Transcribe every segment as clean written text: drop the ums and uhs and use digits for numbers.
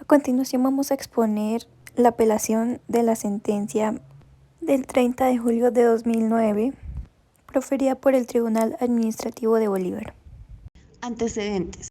A continuación vamos a exponer la apelación de la sentencia del 30 de julio de 2009, proferida por el Tribunal Administrativo de Bolívar. Antecedentes.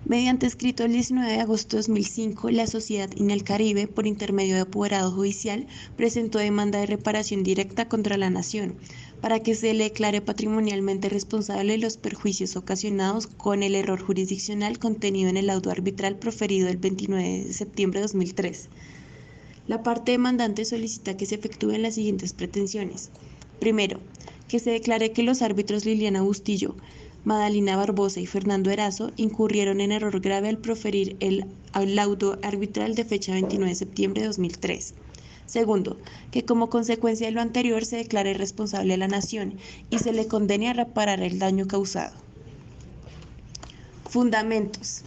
Mediante escrito el 19 de agosto de 2005, la sociedad Inelcaribe, por intermedio de apoderado judicial, presentó demanda de reparación directa contra la Nación, para que se le declare patrimonialmente responsable de los perjuicios ocasionados con el error jurisdiccional contenido en el laudo arbitral proferido el 29 de septiembre de 2003. La parte demandante solicita que se efectúen las siguientes pretensiones. Primero, que se declare que los árbitros Liliana Bustillo, Madalina Barbosa y Fernando Erazo incurrieron en error grave al proferir el laudo arbitral de fecha 29 de septiembre de 2003. Segundo, que como consecuencia de lo anterior se declare responsable a la Nación y se le condene a reparar el daño causado. Fundamentos.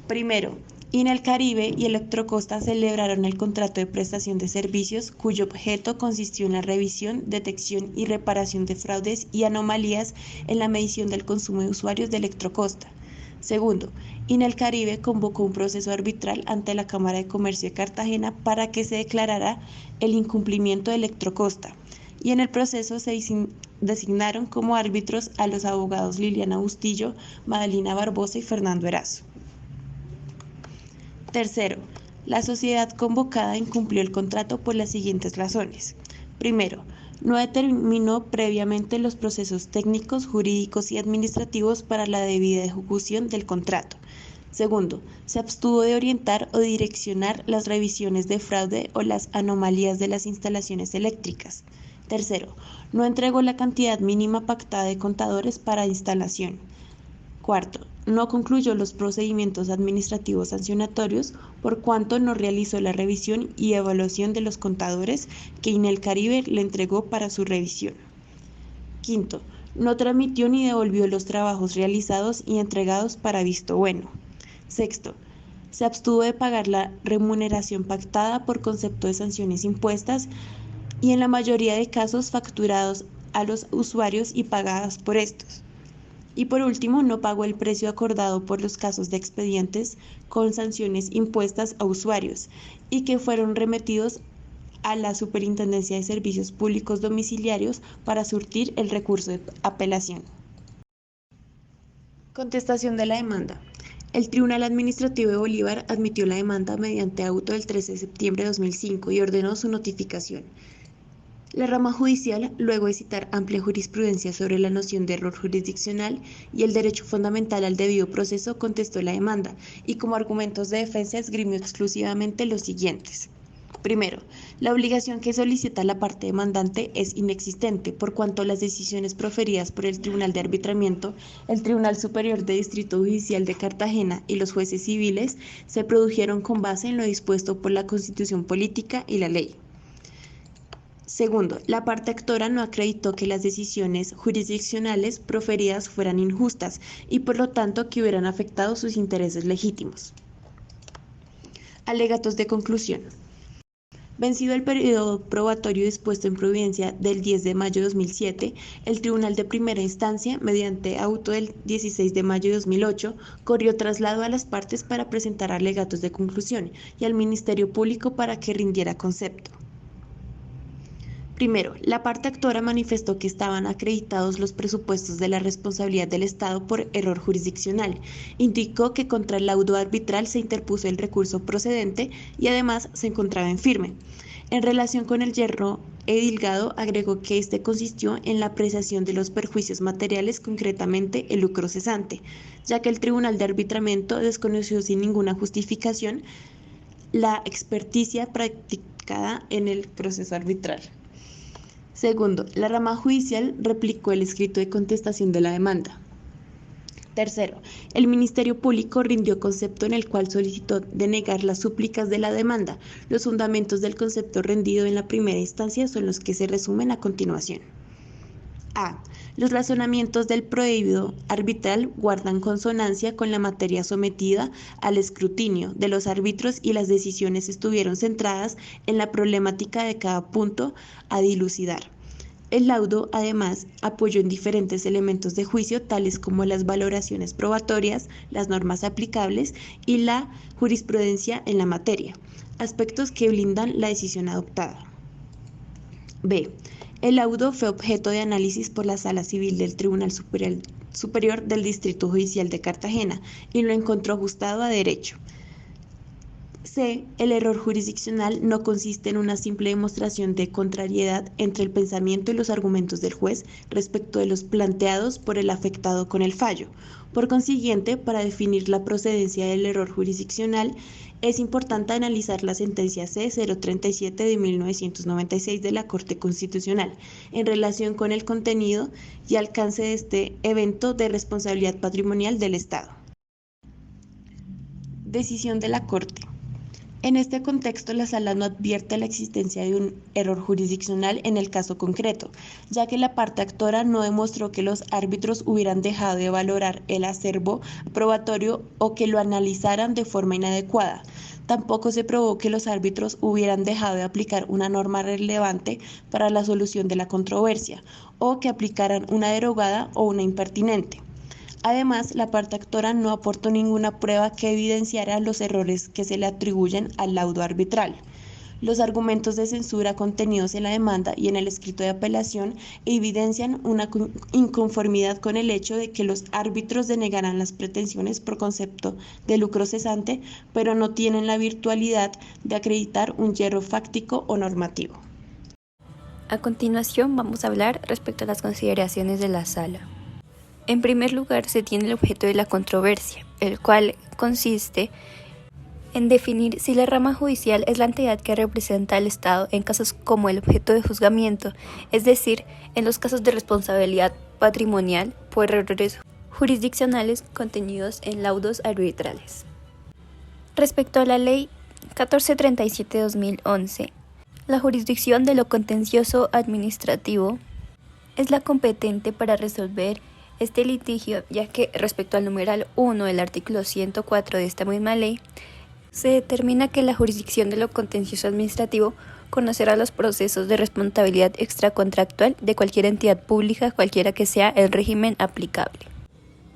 Primero, Inelcaribe y Electrocosta celebraron el contrato de prestación de servicios cuyo objeto consistió en la revisión, detección y reparación de fraudes y anomalías en la medición del consumo de usuarios de Electrocosta. Segundo, Inelcaribe convocó un proceso arbitral ante la Cámara de Comercio de Cartagena para que se declarara el incumplimiento de Electrocosta, y en el proceso se designaron como árbitros a los abogados Liliana Bustillo, Madalina Barbosa y Fernando Erazo. Tercero, la sociedad convocada incumplió el contrato por las siguientes razones. Primero, no determinó previamente los procesos técnicos, jurídicos y administrativos para la debida ejecución del contrato. Segundo, se abstuvo de orientar o direccionar las revisiones de fraude o las anomalías de las instalaciones eléctricas. Tercero, no entregó la cantidad mínima pactada de contadores para instalación. Cuarto, no concluyó los procedimientos administrativos sancionatorios por cuanto no realizó la revisión y evaluación de los contadores que Inelcaribe le entregó para su revisión. Quinto, no tramitió ni devolvió los trabajos realizados y entregados para visto bueno. Sexto, se abstuvo de pagar la remuneración pactada por concepto de sanciones impuestas y en la mayoría de casos facturados a los usuarios y pagadas por estos. Y por último, no pagó el precio acordado por los casos de expedientes con sanciones impuestas a usuarios y que fueron remitidos a la Superintendencia de Servicios Públicos Domiciliarios para surtir el recurso de apelación. Contestación de la demanda. El Tribunal Administrativo de Bolívar admitió la demanda mediante auto del 13 de septiembre de 2005 y ordenó su notificación. La rama judicial, luego de citar amplia jurisprudencia sobre la noción de error jurisdiccional y el derecho fundamental al debido proceso, contestó la demanda y como argumentos de defensa esgrimió exclusivamente los siguientes. Primero, la obligación que solicita la parte demandante es inexistente, por cuanto las decisiones proferidas por el Tribunal de Arbitramiento, el Tribunal Superior de Distrito Judicial de Cartagena y los jueces civiles se produjeron con base en lo dispuesto por la Constitución Política y la ley. Segundo, la parte actora no acreditó que las decisiones jurisdiccionales proferidas fueran injustas y por lo tanto que hubieran afectado sus intereses legítimos. Alegatos de conclusión. Vencido el periodo probatorio dispuesto en providencia del 10 de mayo de 2007, el Tribunal de Primera Instancia, mediante auto del 16 de mayo de 2008, corrió traslado a las partes para presentar alegatos de conclusión y al Ministerio Público para que rindiera concepto. Primero, la parte actora manifestó que estaban acreditados los presupuestos de la responsabilidad del Estado por error jurisdiccional. Indicó que contra el laudo arbitral se interpuso el recurso procedente y además se encontraba en firme. En relación con el yerro edilgado, agregó que este consistió en la apreciación de los perjuicios materiales, concretamente el lucro cesante, ya que el Tribunal de Arbitramiento desconoció sin ninguna justificación la experticia practicada en el proceso arbitral. Segundo, la rama judicial replicó el escrito de contestación de la demanda. Tercero, el Ministerio Público rindió concepto en el cual solicitó denegar las súplicas de la demanda. Los fundamentos del concepto rendido en la primera instancia son los que se resumen a continuación. A. Los razonamientos del prohibido arbitral guardan consonancia con la materia sometida al escrutinio de los árbitros y las decisiones estuvieron centradas en la problemática de cada punto a dilucidar. El laudo, además, apoyó en diferentes elementos de juicio, tales como las valoraciones probatorias, las normas aplicables y la jurisprudencia en la materia, aspectos que blindan la decisión adoptada. B. El laudo fue objeto de análisis por la Sala Civil del Tribunal Superior del Distrito Judicial de Cartagena y lo encontró ajustado a derecho. C. El error jurisdiccional no consiste en una simple demostración de contrariedad entre el pensamiento y los argumentos del juez respecto de los planteados por el afectado con el fallo. Por consiguiente, para definir la procedencia del error jurisdiccional, es importante analizar la sentencia C-037 de 1996 de la Corte Constitucional en relación con el contenido y alcance de este evento de responsabilidad patrimonial del Estado. Decisión de la Corte. En este contexto, la Sala no advierte la existencia de un error jurisdiccional en el caso concreto, ya que la parte actora no demostró que los árbitros hubieran dejado de valorar el acervo probatorio o que lo analizaran de forma inadecuada. Tampoco se probó que los árbitros hubieran dejado de aplicar una norma relevante para la solución de la controversia o que aplicaran una derogada o una impertinente. Además, la parte actora no aportó ninguna prueba que evidenciara los errores que se le atribuyen al laudo arbitral. Los argumentos de censura contenidos en la demanda y en el escrito de apelación evidencian una inconformidad con el hecho de que los árbitros denegarán las pretensiones por concepto de lucro cesante, pero no tienen la virtualidad de acreditar un yerro fáctico o normativo. A continuación vamos a hablar respecto a las consideraciones de la Sala. En primer lugar, se tiene el objeto de la controversia, el cual consiste en definir si la rama judicial es la entidad que representa al Estado en casos como el objeto de juzgamiento, es decir, en los casos de responsabilidad patrimonial por errores jurisdiccionales contenidos en laudos arbitrales. Respecto a la Ley 1437/2011, la jurisdicción de lo contencioso administrativo es la competente para resolver este litigio, ya que respecto al numeral 1 del artículo 104 de esta misma ley, se determina que la jurisdicción de lo contencioso administrativo conocerá los procesos de responsabilidad extracontractual de cualquier entidad pública, cualquiera que sea el régimen aplicable.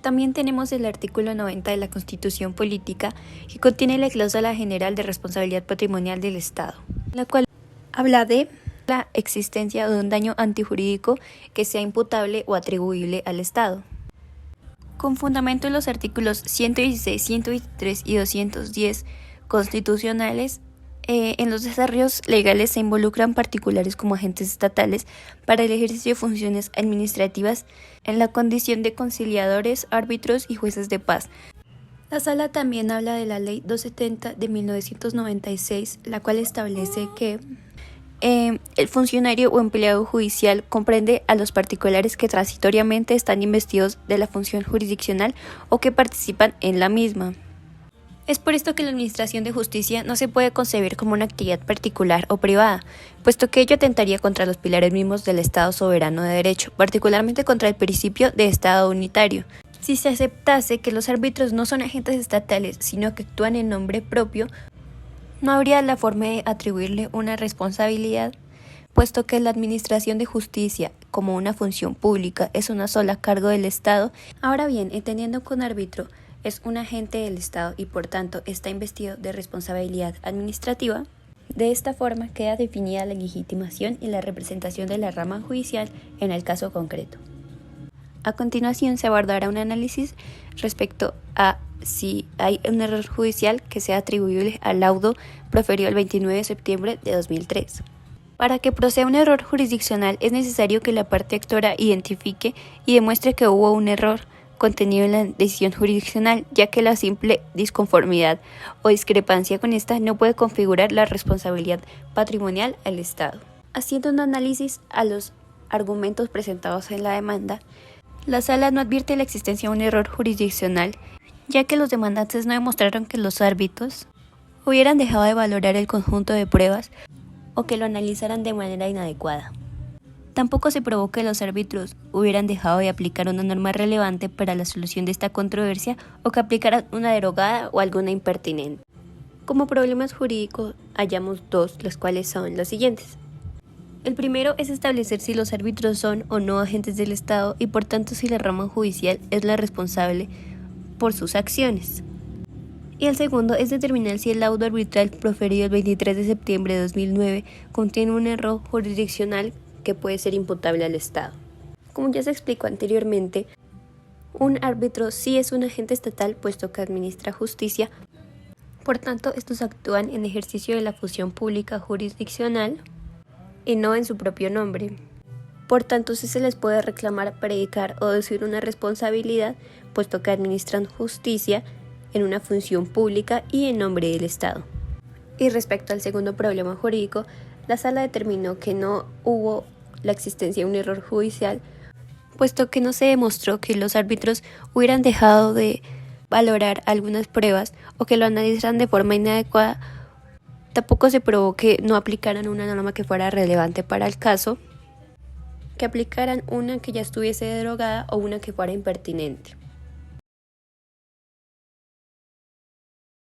También tenemos el artículo 90 de la Constitución Política, que contiene la cláusula general de responsabilidad patrimonial del Estado, la cual habla de la existencia de un daño antijurídico que sea imputable o atribuible al Estado. Con fundamento en los artículos 116, 123 y 210 constitucionales, en los desarrollos legales se involucran particulares como agentes estatales para el ejercicio de funciones administrativas en la condición de conciliadores, árbitros y jueces de paz. La Sala también habla de la Ley 270 de 1996, la cual establece que el funcionario o empleado judicial comprende a los particulares que transitoriamente están investidos de la función jurisdiccional o que participan en la misma. Es por esto que la administración de justicia no se puede concebir como una actividad particular o privada, puesto que ello atentaría contra los pilares mismos del Estado soberano de derecho, particularmente contra el principio de Estado unitario. Si se aceptase que los árbitros no son agentes estatales, sino que actúan en nombre propio, no habría la forma de atribuirle una responsabilidad, puesto que la administración de justicia, como una función pública, es una sola cargo del Estado. Ahora bien, entendiendo que un árbitro es un agente del Estado y por tanto está investido de responsabilidad administrativa, de esta forma queda definida la legitimación y la representación de la rama judicial en el caso concreto. A continuación se abordará un análisis respecto a si hay un error judicial que sea atribuible al laudo proferido el 29 de septiembre de 2003. Para que proceda un error jurisdiccional es necesario que la parte actora identifique y demuestre que hubo un error contenido en la decisión jurisdiccional, ya que la simple disconformidad o discrepancia con esta no puede configurar la responsabilidad patrimonial al Estado. Haciendo un análisis a los argumentos presentados en la demanda, la Sala no advierte la existencia de un error jurisdiccional, ya que los demandantes no demostraron que los árbitros hubieran dejado de valorar el conjunto de pruebas o que lo analizaran de manera inadecuada. Tampoco se probó que los árbitros hubieran dejado de aplicar una norma relevante para la solución de esta controversia o que aplicaran una derogada o alguna impertinente. Como problemas jurídicos hallamos dos, los cuales son los siguientes. El primero es establecer si los árbitros son o no agentes del Estado y por tanto si la rama judicial es la responsable por sus acciones. Y el segundo es determinar si el laudo arbitral proferido el 23 de septiembre de 2009 contiene un error jurisdiccional que puede ser imputable al Estado. Como ya se explicó anteriormente, un árbitro sí es un agente estatal puesto que administra justicia, por tanto estos actúan en ejercicio de la función pública jurisdiccional y no en su propio nombre. Por tanto, sí se les puede reclamar, predicar o decir una responsabilidad, puesto que administran justicia en una función pública y en nombre del Estado. Y respecto al segundo problema jurídico, la Sala determinó que no hubo la existencia de un error judicial, puesto que no se demostró que los árbitros hubieran dejado de valorar algunas pruebas o que lo analizaran de forma inadecuada. Tampoco se probó que no aplicaran una norma que fuera relevante para el caso, que aplicaran una que ya estuviese derogada o una que fuera impertinente.